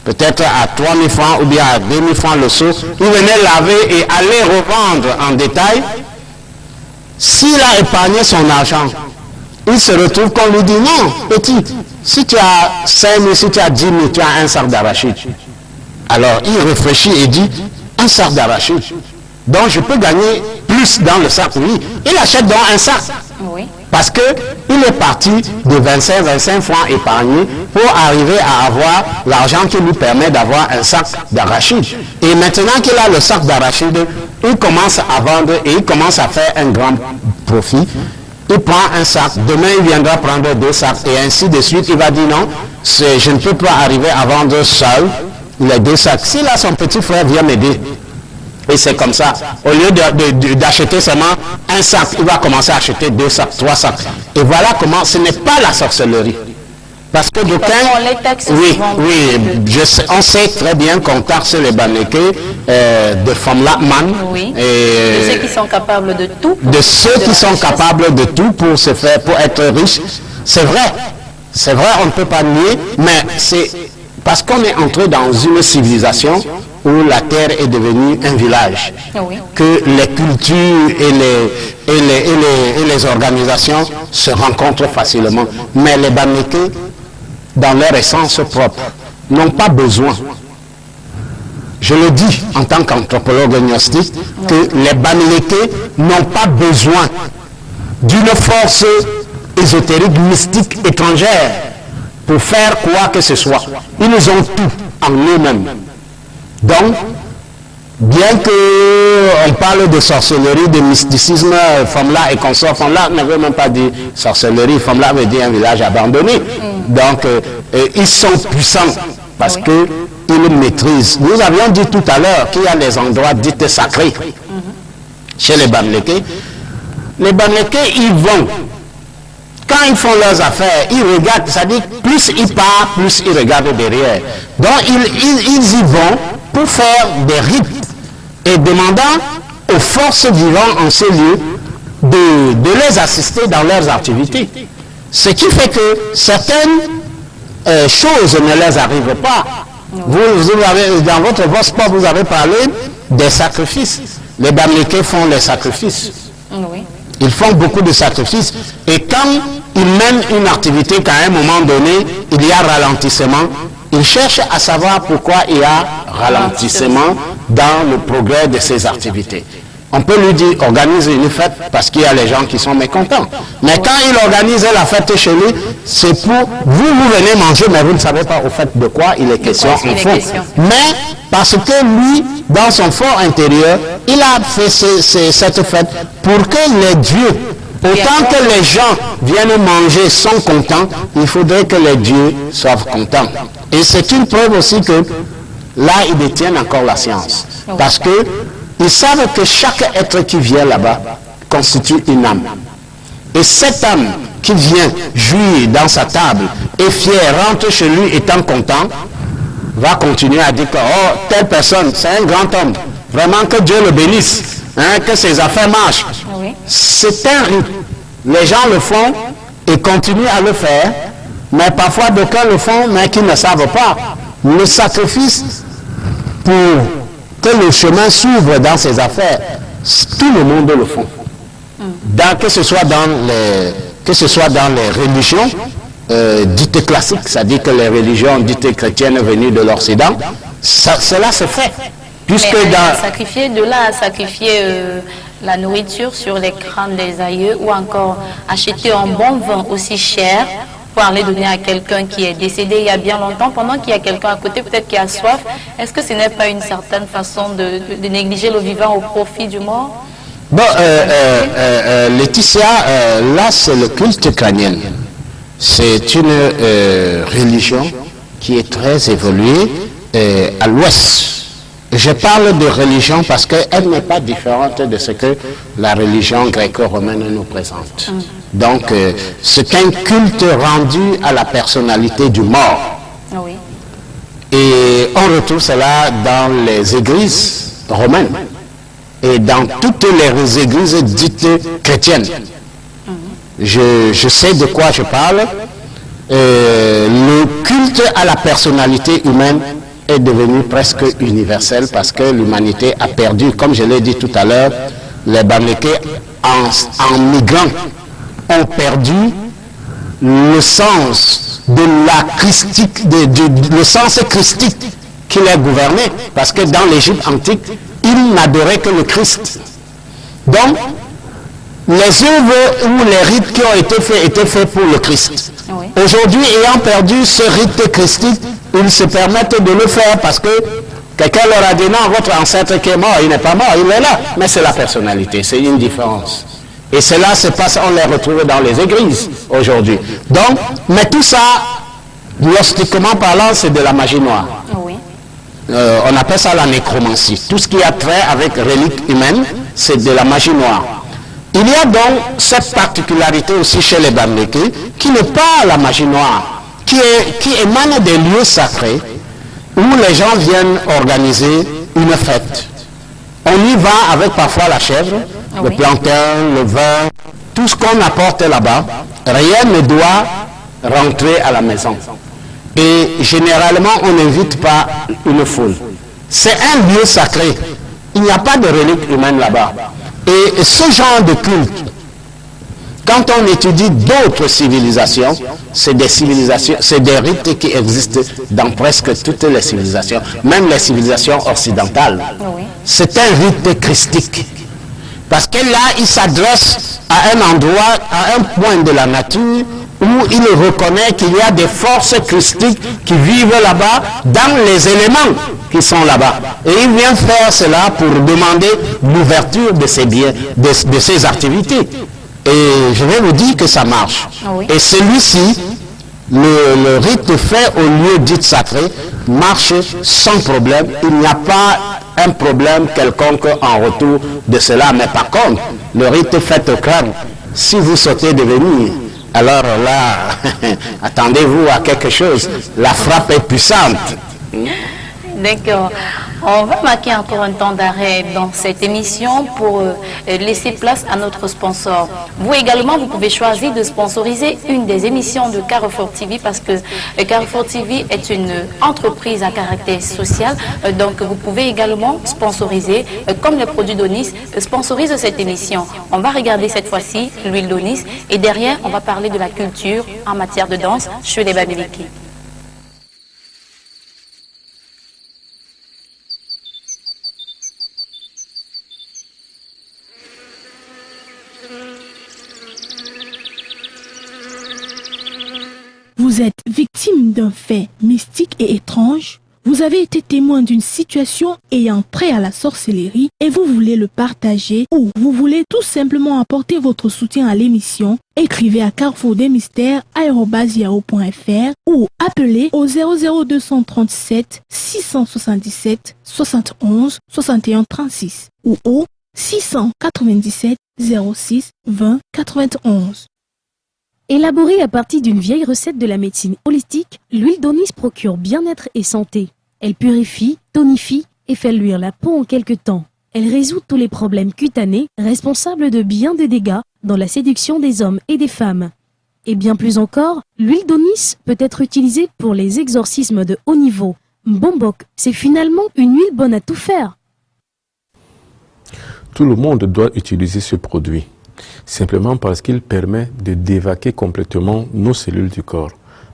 peut-être à 3 000 francs ou bien à 2 000 francs le seau, il venait laver et aller revendre en détail. S'il a épargné son argent, il se retrouve qu'on lui dit non, petit, si tu as 5 000, si tu as 10 000, tu as un sac d'arachide. Alors il réfléchit et dit, un sac d'arachide. Donc je peux gagner plus dans le sac, oui. Il achète donc un sac. Oui. Parce qu'il est parti de 25 francs épargnés pour arriver à avoir l'argent qui lui permet d'avoir un sac d'arachide. Et maintenant qu'il a le sac d'arachide, il commence à vendre et il commence à faire un grand profit. Il prend un sac, demain il viendra prendre 2 sacs et ainsi de suite. Il va dire non, je ne peux pas arriver à vendre seul les 2 sacs. Si là son petit frère vient m'aider, et c'est comme ça, au lieu d'acheter seulement un sac, il va commencer à acheter 2 sacs, 3 sacs. Et voilà comment, ce n'est pas la sorcellerie. Parce que d'aucuns, oui, on sait très bien qu'on taxe les Bamileke de Fomlatman. Oui. De ceux qui sont capables de tout. De ceux qui sont capables de tout pour se faire, pour être riches. C'est vrai, on ne peut pas nier, mais c'est parce qu'on est entré dans une civilisation où la terre est devenue un village, Oui. que les cultures et les organisations se rencontrent facilement. Mais les Bamileke, dans leur essence propre, n'ont pas besoin je le dis en tant qu'anthropologue gnostique, que les Bamileke n'ont pas besoin d'une force ésotérique, mystique, étrangère pour faire quoi que ce soit. Ils ont tout en eux-mêmes. Donc, bien qu'on parle de sorcellerie, de mysticisme, Fomla et consorts, Fomla ne veut même pas dire sorcellerie, Fomla veut dire un village abandonné. Donc, ils sont puissants parce qu'ils maîtrisent. Nous avions dit tout à l'heure qu'il y a des endroits dits sacrés chez les Bamileke. Les Bamileke, ils vont. Quand ils font leurs affaires, ils regardent, c'est-à-dire plus ils partent, plus ils regardent derrière. Donc ils y vont pour faire des rites et demandant aux forces vivantes en ces lieux de les assister dans leurs activités. Ce qui fait que certaines choses ne les arrivent pas. Vous avez, dans votre sport, vous avez parlé des sacrifices. Les Bamileke font les sacrifices. Oui. Ils font beaucoup de sacrifices et quand ils mènent une activité qu'à un moment donné, il y a ralentissement, ils cherchent à savoir pourquoi il y a ralentissement dans le progrès de ces activités. On peut lui dire, organise une fête parce qu'il y a les gens qui sont mécontents. Mais quand il organise la fête chez lui, c'est pour vous venez manger, mais vous ne savez pas au fait de quoi il est question en fond. Mais parce que lui, dans son fort intérieur, il a fait cette fête pour que les dieux, autant que les gens viennent manger, sont contents, il faudrait que les dieux soient contents. Et c'est une preuve aussi que là, ils détiennent encore la science. Parce que ils savent que chaque être qui vient là-bas constitue une âme. Et cette âme qui vient jouir dans sa table, est fier, rentre chez lui étant content, va continuer à dire que oh, telle personne, c'est un grand homme. Vraiment que Dieu le bénisse, hein, que ses affaires marchent. Oui. C'est un rite. Les gens le font et continuent à le faire, mais parfois d'aucuns le font, mais qui ne savent pas. Le sacrifice pour que le chemin s'ouvre dans ses affaires, tout le monde le font. Que ce soit dans les religions dites classiques, c'est-à-dire que les religions dites chrétiennes venues de l'Occident, cela se fait. Puisque de là à sacrifier la nourriture sur les crânes des aïeux ou encore acheter un bon vin aussi cher pour aller donner à quelqu'un qui est décédé il y a bien longtemps, pendant qu'il y a quelqu'un à côté peut-être qui a soif, est-ce que ce n'est pas une certaine façon de négliger le vivant au profit du mort? Bon, Laetitia, là c'est le culte crânien. C'est une religion qui est très évoluée à l'ouest. Je parle de religion parce qu'elle n'est pas différente de ce que la religion gréco-romaine nous présente. Donc, c'est un culte rendu à la personnalité du mort. Oui. Et on retrouve cela dans les églises romaines et dans toutes les églises dites chrétiennes. Je sais de quoi je parle. Le culte à la personnalité humaine est devenu presque universel parce que l'humanité a perdu, comme je l'ai dit tout à l'heure, les Bamileke en migrant ont perdu le sens de la christique, le sens christique qui les gouvernait, parce que dans l'Égypte antique, ils n'adoraient que le Christ. Donc, les œuvres ou les rites qui ont été faits étaient faits pour le Christ. Oui. Aujourd'hui, ayant perdu ce rite christique, ils se permettent de le faire parce que quelqu'un leur a dit non, votre ancêtre qui est mort, il n'est pas mort, il est là. Mais c'est la personnalité, c'est une différence. Et cela se passe, on les retrouve dans les églises aujourd'hui. Donc, mais tout ça, gnostiquement parlant, c'est de la magie noire. Oui. On appelle ça la nécromancie. Tout ce qui a trait avec reliques humaines, c'est de la magie noire. Il y a donc cette particularité aussi chez les Bamileke, qui n'est pas la magie noire, qui émane des lieux sacrés, où les gens viennent organiser une fête. On y va avec parfois la chèvre, le plantain, le vin, tout ce qu'on apporte là-bas, rien ne doit rentrer à la maison. Et généralement, on n'invite pas une foule. C'est un lieu sacré. Il n'y a pas de relique humaine là-bas. Et ce genre de culte, Quand on étudie d'autres civilisations, c'est des rites qui existent dans presque toutes les civilisations, même les civilisations occidentales. C'est un rite christique. Parce que là, il s'adresse à un endroit, à un point de la nature où il reconnaît qu'il y a des forces christiques qui vivent là-bas dans les éléments qui sont là-bas. Et il vient faire cela pour demander l'ouverture de ses biens, de ses activités. Et je vais vous dire que ça marche. Et celui-ci, le rite fait au lieu dit sacré, marche sans problème. Il n'y a pas un problème quelconque en retour de cela. Mais par contre, le rite fait craindre. Si vous sautez de venir, alors là, attendez-vous à quelque chose. La frappe est puissante. D'accord. On va marquer encore un temps d'arrêt dans cette émission pour laisser place à notre sponsor. Vous également, vous pouvez choisir de sponsoriser une des émissions de Carrefour TV parce que Carrefour TV est une entreprise à caractère social. Donc, vous pouvez également sponsoriser, comme les produits d'Onis, sponsorise cette émission. On va regarder cette fois-ci l'huile d'Onis et derrière, on va parler de la culture en matière de danse chez les Bamileke. Vous êtes victime d'un fait mystique et étrange. Vous avez été témoin d'une situation ayant trait à la sorcellerie et vous voulez le partager ou vous voulez tout simplement apporter votre soutien à l'émission. Écrivez à carrefourdesmystères@yahoo.fr ou appelez au 00237 677 71 61 36 ou au 697 06 20 91. Élaborée à partir d'une vieille recette de la médecine holistique, l'huile d'Onis procure bien-être et santé. Elle purifie, tonifie et fait luire la peau en quelques temps. Elle résout tous les problèmes cutanés responsables de bien des dégâts dans la séduction des hommes et des femmes. Et bien plus encore, l'huile d'Onis peut être utilisée pour les exorcismes de haut niveau. Mbombok, c'est finalement une huile bonne à tout faire. Tout le monde doit utiliser ce produit. Simplement parce qu'il permet de dévaquer complètement nos cellules du corps,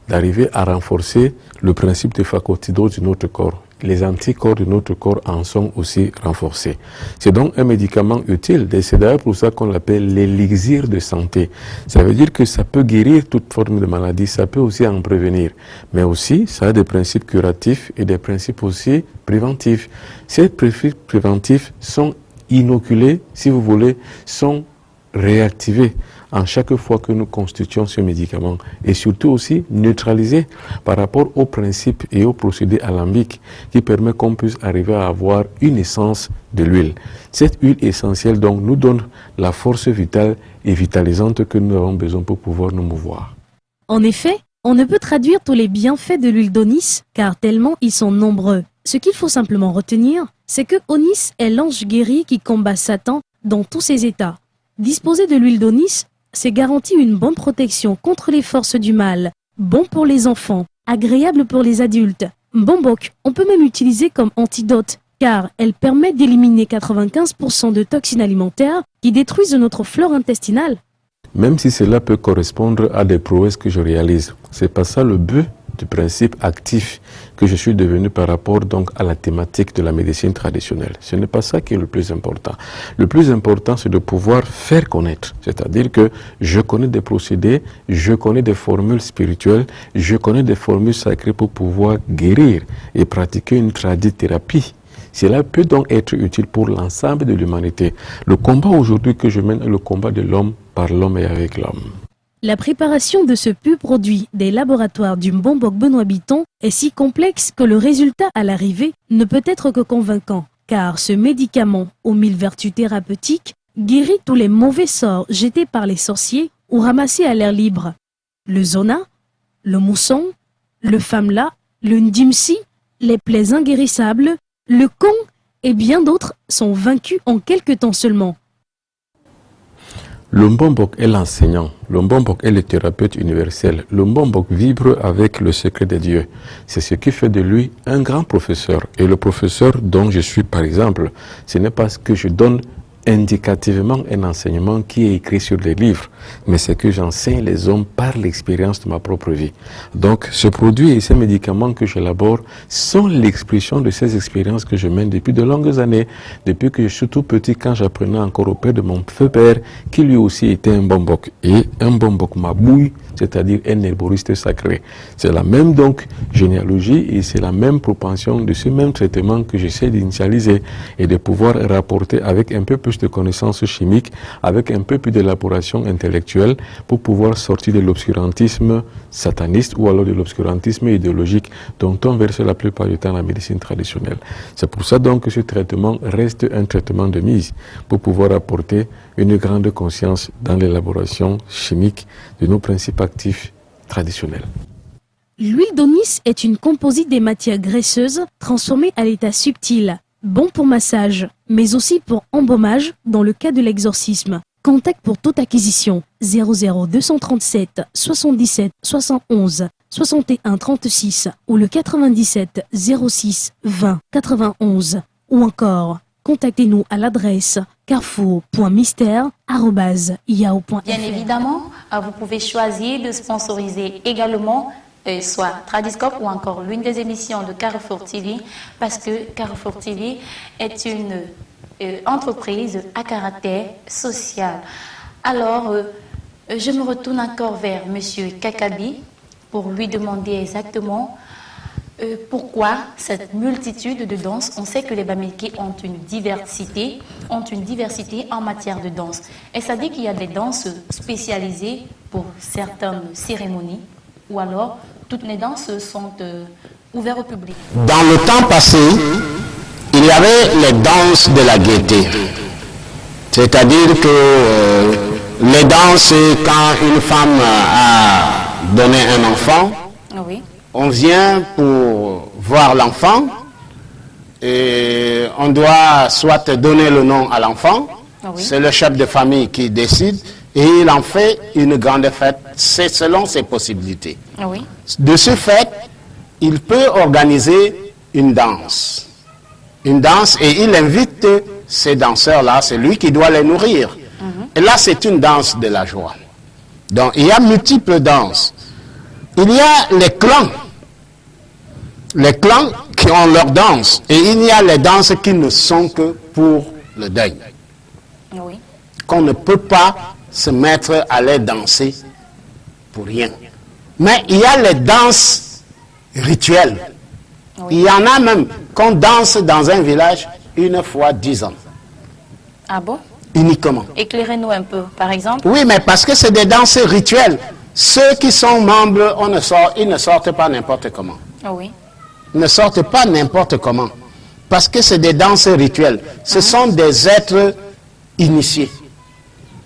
d'arriver à renforcer le principe de phagocytose de notre corps. Les anticorps de notre corps en sont aussi renforcés. C'est donc un médicament utile, et c'est d'ailleurs pour ça qu'on l'appelle l'élixir de santé. Ça veut dire que ça peut guérir toute forme de maladie, ça peut aussi en prévenir, mais aussi ça a des principes curatifs et des principes aussi préventifs. Ces principes préventifs sont inoculés, si vous voulez, sont réactiver en chaque fois que nous constituons ce médicament et surtout aussi neutraliser par rapport aux principes et aux procédés alambiques qui permet qu'on puisse arriver à avoir une essence de l'huile. Cette huile essentielle donc nous donne la force vitale et vitalisante que nous avons besoin pour pouvoir nous mouvoir. En effet, on ne peut traduire tous les bienfaits de l'huile d'Onis car tellement ils sont nombreux. Ce qu'il faut simplement retenir, c'est que Onis est l'ange guéri qui combat Satan dans tous ses états. Disposer de l'huile d'Onis, c'est garantir une bonne protection contre les forces du mal, bon pour les enfants, agréable pour les adultes. Mbombok, on peut même utiliser comme antidote, car elle permet d'éliminer 95% de toxines alimentaires qui détruisent notre flore intestinale. Même si cela peut correspondre à des prouesses que je réalise, c'est pas ça le but du principe actif que je suis devenu par rapport donc à la thématique de la médecine traditionnelle. Ce n'est pas ça qui est le plus important. Le plus important, c'est de pouvoir faire connaître. C'est-à-dire que je connais des procédés, je connais des formules spirituelles, je connais des formules sacrées pour pouvoir guérir et pratiquer une tradithérapie. Cela peut donc être utile pour l'ensemble de l'humanité. Le combat aujourd'hui que je mène est le combat de l'homme par l'homme et avec l'homme. La préparation de ce pur produit des laboratoires du Mbombok Benoît Biton est si complexe que le résultat à l'arrivée ne peut être que convaincant, car ce médicament aux 1000 vertus thérapeutiques guérit tous les mauvais sorts jetés par les sorciers ou ramassés à l'air libre. Le zona, le mousson, le famla, le ndimsi, les plaies inguérissables, le con et bien d'autres sont vaincus en quelques temps seulement. Le Mbombok est l'enseignant, le Mbombok est le thérapeute universel, le Mbombok vibre avec le secret de Dieu. C'est ce qui fait de lui un grand professeur. Et le professeur dont je suis par exemple, ce n'est pas que je donne indicativement un enseignement qui est écrit sur les livres, mais c'est que j'enseigne les hommes par l'expérience de ma propre vie. Donc ce produit et ces médicaments que j'élabore sont l'expression de ces expériences que je mène depuis de longues années, depuis que je suis tout petit, quand j'apprenais encore auprès de mon feu père, qui lui aussi était un bombok. Et un bombok mabouille, c'est-à-dire un herboriste sacré. C'est la même donc généalogie et c'est la même propension de ce même traitement que j'essaie d'initialiser et de pouvoir rapporter avec un peu plus de connaissances chimiques, avec un peu plus d'élaboration intellectuelle pour pouvoir sortir de l'obscurantisme sataniste ou alors de l'obscurantisme idéologique dont on verse la plupart du temps la médecine traditionnelle. C'est pour ça donc que ce traitement reste un traitement de mise pour pouvoir apporter une grande conscience dans l'élaboration chimique de nos principes actifs traditionnels. L'huile d'Onis est une composite des matières graisseuses transformée à l'état subtil, bon pour massage, mais aussi pour embaumage dans le cas de l'exorcisme. Contact pour toute acquisition 00 237 77 71 61 36 ou le 97 06 20 91 ou encore contactez-nous à l'adresse carrefour.mystère@yahoo.fr. Bien évidemment, vous pouvez choisir de sponsoriser également soit Tradiscope ou encore l'une des émissions de Carrefour TV, parce que Carrefour TV est une entreprise à caractère social. Alors, je me retourne encore vers M. Kakabi pour lui demander exactement pourquoi cette multitude de danses. On sait que les Bamileke ont une diversité en matière de danse. Et ça dit qu'il y a des danses spécialisées pour certaines cérémonies, ou alors toutes les danses sont ouvertes au public. Dans le temps passé, il y avait les danses de la gaieté. C'est-à-dire que les danses, quand une femme a donné un enfant, oui. On vient pour voir l'enfant et on doit soit donner le nom à l'enfant, oui. C'est le chef de famille qui décide et il en fait une grande fête, c'est selon ses possibilités. Oui. De ce fait, il peut organiser une danse et il invite ces danseurs-là, c'est lui qui doit les nourrir. Et là, c'est une danse de la joie. Donc, il y a multiples danses. Il y a les clans qui ont leur danse, et il y a les danses qui ne sont que pour le deuil. Oui. Qu'on ne peut pas se mettre à les danser pour rien. Mais il y a les danses rituelles. Oui. Il y en a même qu'on danse dans un village une fois 10 ans. Ah bon? Uniquement. Éclairez-nous un peu, par exemple. Oui, mais parce que c'est des danses rituelles. Ceux qui sont membres, ils ne sortent pas n'importe comment. Oui. Ils ne sortent pas n'importe comment. Parce que c'est des danses rituelles. Ce sont des êtres initiés.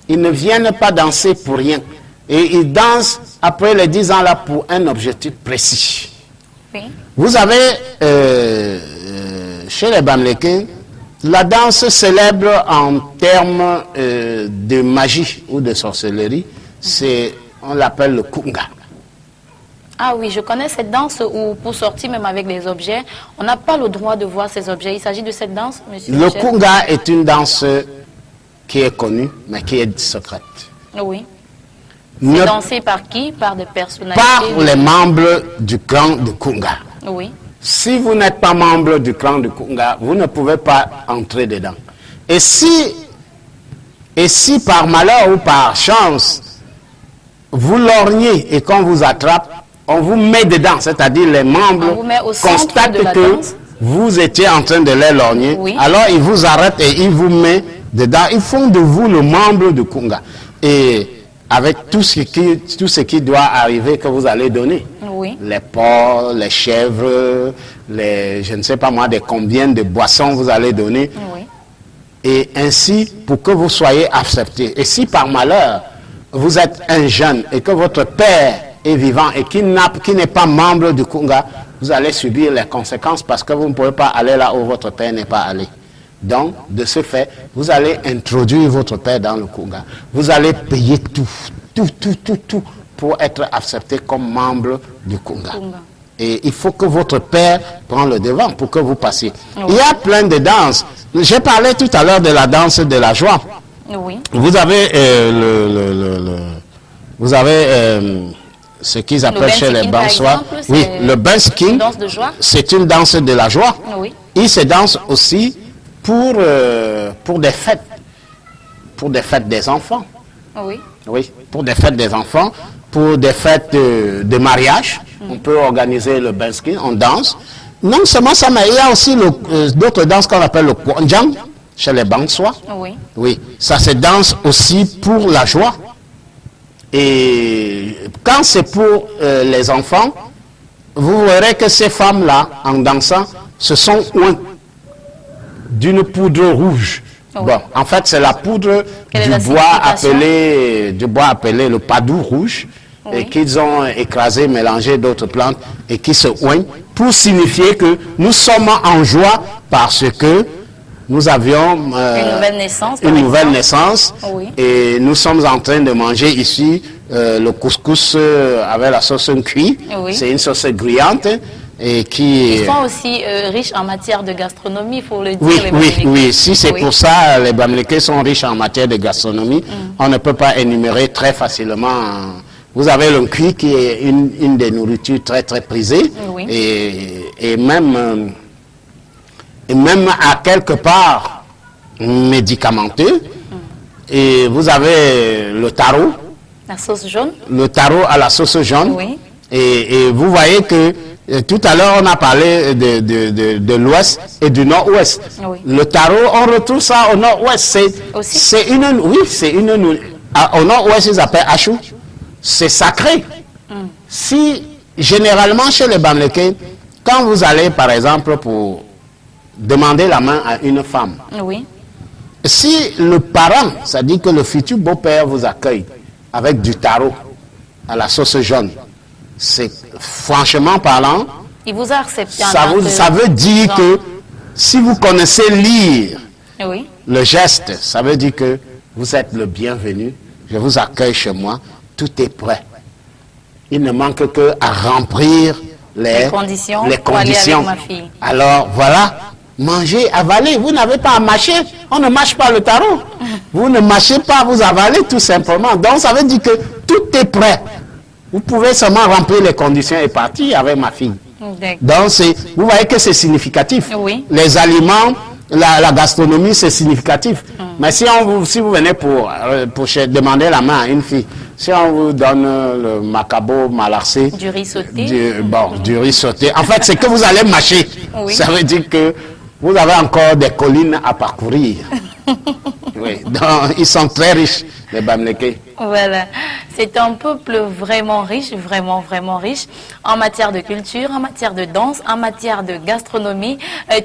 Ils ne viennent pas danser pour rien. Et ils dansent après les 10 ans là pour un objectif précis. Oui. Vous avez, chez les Bamileke, la danse célèbre en termes de magie ou de sorcellerie, on l'appelle le kunga. Ah oui, je connais cette danse où pour sortir même avec des objets, on n'a pas le droit de voir ces objets. Il s'agit de cette danse, monsieur Le Michel? kunga est une danse qui est connue, mais qui est secrète. Oui. C'est dansé par qui? Par des personnalités? Par les membres du clan de kunga. Oui. Si vous n'êtes pas membre du clan de kunga, vous ne pouvez pas entrer dedans. Et si par malheur ou par chance, vous lorgnez et qu'on vous attrape, on vous met dedans, c'est-à-dire les membres constatent que vous étiez en train de les lorgner, oui. Alors ils vous arrêtent et ils vous mettent dedans, ils font de vous le membre du kunga. Et avec tout ce qui doit arriver que vous allez donner, oui. Les porcs, les chèvres, je ne sais pas moi, combien de boissons vous allez donner, oui. Et ainsi pour que vous soyez acceptés. Et si par malheur, vous êtes un jeune et que votre père est vivant et qui n'est pas membre du kunga, vous allez subir les conséquences parce que vous ne pouvez pas aller là où votre père n'est pas allé. Donc, de ce fait, vous allez introduire votre père dans le kunga. Vous allez payer tout pour être accepté comme membre du kunga. Et il faut que votre père prenne le devant pour que vous passiez. Il y a plein de danses. J'ai parlé tout à l'heure de la danse de la joie. Oui. Vous avez ce qu'ils appellent chez les Bansois. Oui, le Bunskin, c'est une danse de la joie. Oui. Il se danse aussi pour des fêtes. Pour des fêtes des enfants. Oui. Oui, pour des fêtes des enfants, pour des fêtes de mariage. On peut organiser le Bunskin, on danse. Non seulement ça, mais il y a aussi d'autres danses qu'on appelle le Kwanjang, chez les Bansois. Oui. Oui, ça se danse aussi pour la joie. Et quand c'est pour les enfants, vous verrez que ces femmes-là, en dansant, se sont ointes d'une poudre rouge. Oui. Bon, en fait, c'est la poudre du bois appelé le padou rouge, oui. et qu'ils ont écrasé, mélangé d'autres plantes et qui se oignent pour signifier que nous sommes en joie parce que nous avions une nouvelle naissance oui. et nous sommes en train de manger ici le couscous avec la sauce cuite. Oui. C'est une sauce grillante. Et qui... Ils sont aussi riches en matière de gastronomie, il faut le dire. Oui, oui. Si c'est pour ça, les Bamileke sont riches en matière de gastronomie. On ne peut pas énumérer très facilement. Vous avez le cuit qui est une des nourritures très très prisées. Oui. Et même à quelque part médicamenteux. Et vous avez le taro. La sauce jaune. Le taro à la sauce jaune. Oui. Et vous voyez que tout à l'heure, on a parlé de l'ouest et du nord-ouest. Oui. Le taro, on retrouve ça au nord-ouest. C'est une au nord-ouest, ils appellent achou. C'est sacré. Si, généralement, chez les Bamileke, quand vous allez, par exemple, pour demander la main à une femme, oui. Si le parent, c'est-à-dire que le futur beau-père vous accueille avec du taro à la sauce jaune, c'est franchement parlant, il vous a accepté. Ça veut dire que si vous connaissez lire oui. le geste, ça veut dire que vous êtes le bienvenu, je vous accueille chez moi, tout est prêt. Il ne manque que à remplir les conditions. Pour aller avec ma fille. Alors voilà, mangez, avalez, vous n'avez pas à mâcher, on ne mâche pas le taro. Vous ne mâchez pas, vous avalez tout simplement. Donc ça veut dire que tout est prêt. Vous pouvez seulement remplir les conditions et partir avec ma fille. Donc, vous voyez que c'est significatif. Oui. Les aliments, la gastronomie, c'est significatif. Mais si vous venez pour demander la main à une fille, si on vous donne le macabo malarsé, du riz sauté. Du riz sauté. En fait, c'est que vous allez mâcher. Oui. Ça veut dire que vous avez encore des collines à parcourir. Oui. Donc, ils sont très riches, les Bamileke. Voilà, c'est un peuple vraiment riche, vraiment riche en matière de culture, en matière de danse, en matière de gastronomie.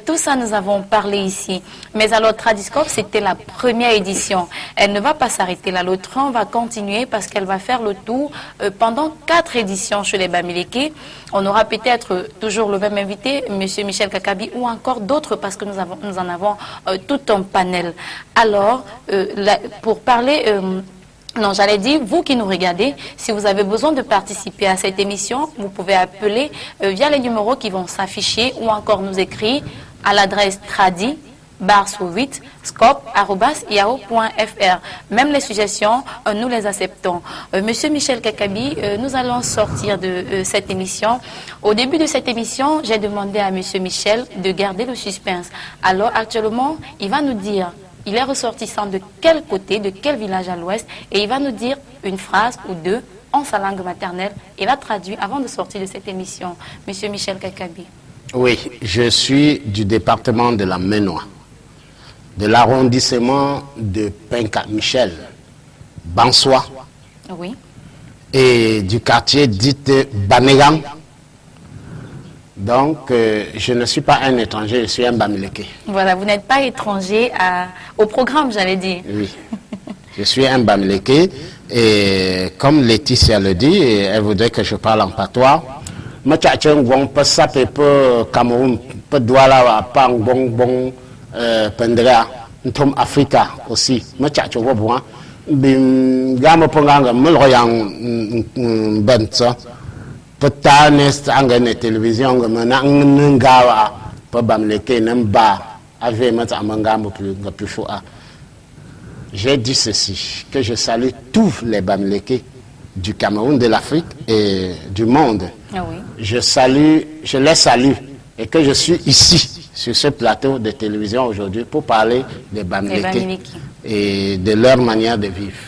Tout ça, nous avons parlé ici. Mais alors, Tradiscope, c'était la première édition. Elle ne va pas s'arrêter là. Le train va continuer parce qu'elle va faire le tour pendant 4 éditions chez les Bamileke. On aura peut-être toujours le même invité, M. Michel Kakabi, ou encore d'autres parce que nous en avons tout un panel. Alors, pour parler... non, j'allais dire, vous qui nous regardez, si vous avez besoin de participer à cette émission, vous pouvez appeler via les numéros qui vont s'afficher ou encore nous écrire à l'adresse tradi_scope@yahoo.fr. Même les suggestions, nous les acceptons. Monsieur Michel Kakabi, nous allons sortir de cette émission. Au début de cette émission, j'ai demandé à Monsieur Michel de garder le suspense. Alors actuellement, il va nous dire... Il est ressortissant de quel côté, de quel village à l'ouest, et il va nous dire une phrase ou deux en sa langue maternelle et la traduire avant de sortir de cette émission. Monsieur Michel Kakabi. Oui, je suis du département de la Ménois, de l'arrondissement de Penka-Michel, Bansois, oui. Et du quartier dit Banégan. Donc, je ne suis pas un étranger, je suis un Bamileke. Voilà, vous n'êtes pas étranger au programme, j'allais dire. Oui, je suis un Bamileke. Et comme Laetitia le dit, elle voudrait que je parle en patois. Je suis un Cameroun, pas bon, Pendrea, Africa aussi. Je suis un Tota nest angane télévision ngomana ngawa pa bamleke namba ave mata amangamo plus fou. J'ai dit ceci, que je salue tous les bamleke du Cameroun, de l'Afrique et du monde. Ah oui. Je les salue et que je suis ici sur ce plateau de télévision aujourd'hui pour parler des bamleke et de leur manière de vivre.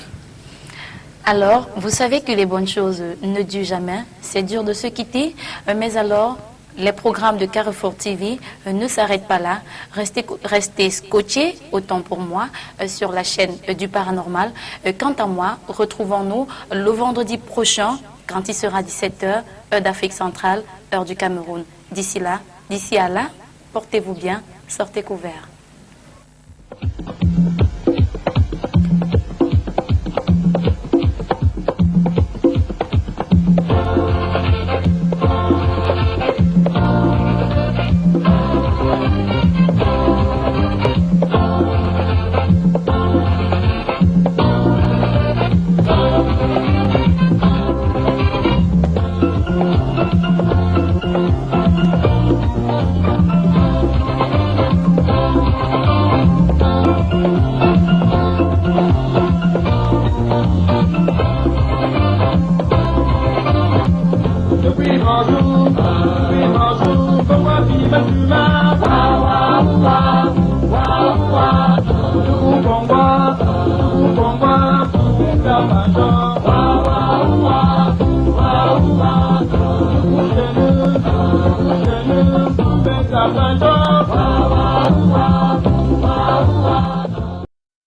Alors, vous savez que les bonnes choses ne durent jamais, c'est dur de se quitter, mais alors, les programmes de Carrefour TV ne s'arrêtent pas là. Restez scotchés, autant pour moi, sur la chaîne du paranormal. Quant à moi, retrouvons-nous le vendredi prochain, quand il sera 17h, heure d'Afrique centrale, heure du Cameroun. D'ici à là, portez-vous bien, sortez couverts.